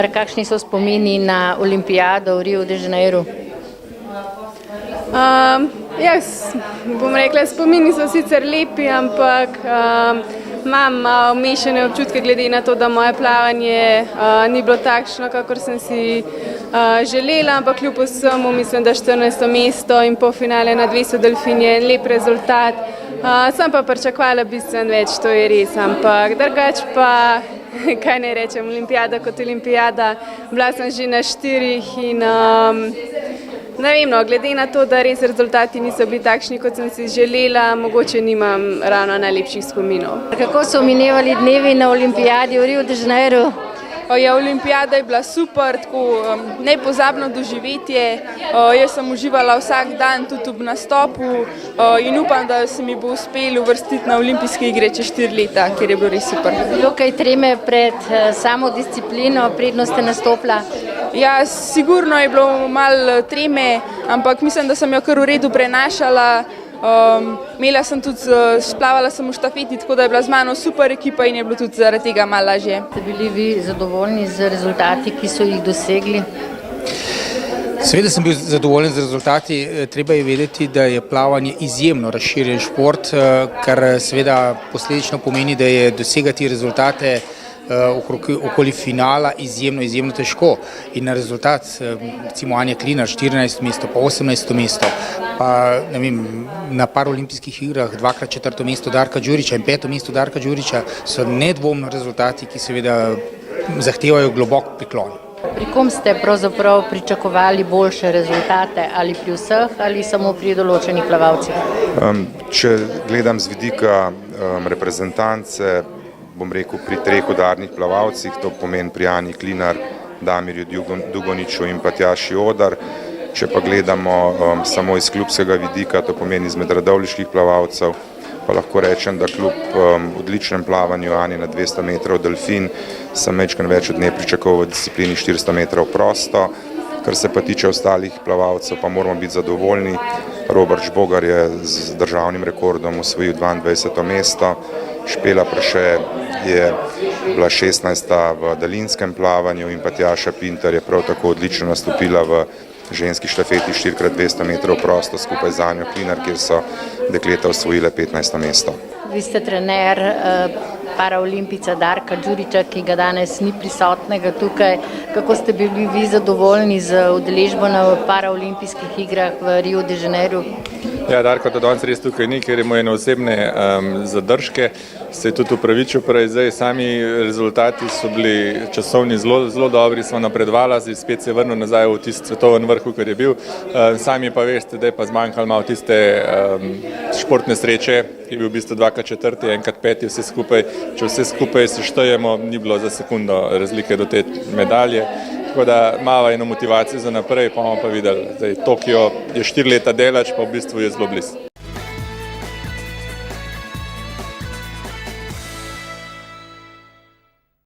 Kakšni so spomini na olimpijado v Riu de Janeiro? Jaz bom rekla, spomini so sicer lepi, ampak imam mešane občutke glede na to, da moje plavanje ni bilo takšno, kakor sem si želela, ampak kljub vsemu mislim, da 14. mesto in polfinale na 200 delfin je lep rezultat. Sem pa pričakovala bistveno več, to je res, ampak drugač pa, kaj ne rečem, olimpijada kot olimpijada, bila sem že na 4 in ne vem, glede na to, da res rezultati niso bili takšni, kot sem si želela, mogoče nimam ravno najlepših spominov. Kako so minevali dnevi na olimpijadi v Riu de Janeiro? Olimpijada je bila super, tako nepozabno doživetje. Jaz sem uživala vsak dan tudi ob nastopu in upam, da se mi bo uspelo uvrstiti na olimpijske igre čez 4 leta, ker je bilo res super. Bilo kaj treme pred samo disciplino, predno ste nastopila? Ja, sigurno je bilo malo treme, ampak mislim, da sem jo kar v redu prenašala. Splavala sem v štafeti, tako da je bila z mano super ekipa in je bilo tudi zaradi tega malo lažje. Ste bili vi zadovoljni z rezultati, ki so jih dosegli? Seveda sem bil zadovoljen z rezultati. Treba je vedeti, da je plavanje izjemno razširjen šport, kar seveda posledično pomeni, da je dosegati rezultate okoli finala izjemno težko. In na rezultat, recimo Anja Klinar, 14. mesto, pa 18. mesto, pa ne vem, na paraolimpijskih igrah 2-krat 4. mesto Darka Đurića in 5. mesto Darka Đurića so nedvomno rezultati, ki seveda zahtevajo globok priklon. Pri kom ste pravzaprav pričakovali boljše rezultate, ali pri vseh ali samo pri določenih plavalcih? Če gledam z vidika reprezentance, bom rekel pri 3 udarnih plavalcih, to pomeni pri Ani Klinar, Damirju Dugoniću in pa Tjaši Odar. Če pa gledamo samo iz klubskega vidika, to pomeni izmed radovljiških plavalcev, pa lahko rečem, da kljub odličnem plavanju Ani na 200 metrov delfin sem večkrat več od nje pričakoval v disciplini 400 metrov prosto. Kar se pa tiče ostalih plavalcev, pa moramo biti zadovoljni. Robert Žbogar je z državnim rekordom osvojil 22. mesto, Špela Prše je bila 16. v daljinskem plavanju in pa Tjaša Pintar je prav tako odlično nastopila v ženski štafeti 4x200 metrov prosto skupaj z Anjo Klinar, kjer so dekleta osvojile 15. mesto. Vi ste trener paraolimpica Darka Đurića, ki ga danes ni prisotnega tukaj. Kako ste bili vi zadovoljni z udeležbo na paraolimpijskih igrah v Riu de Janeiro? Ja, Darko to danes res tukaj ni, ker ima ene osebne zadržke. Se je tudi upravičil prej, zdaj sami rezultati so bili časovni zelo dobri, smo napredvala, zdaj spet se je vrnil nazaj v tisti svetovni vrh, kar je bil. Sami pa veste, da je pa zmanjkalo malo tiste športne sreče, ki je bil v bistvu 2x4, 1x5, vse skupaj. Če vse skupaj seštejemo, ni bilo za sekundo razlike do te medalje. Tako da malo eno motivacijo za naprej, pa bomo pa videli. Tokio je 4 leta delač, pa v bistvu je zelo blizu.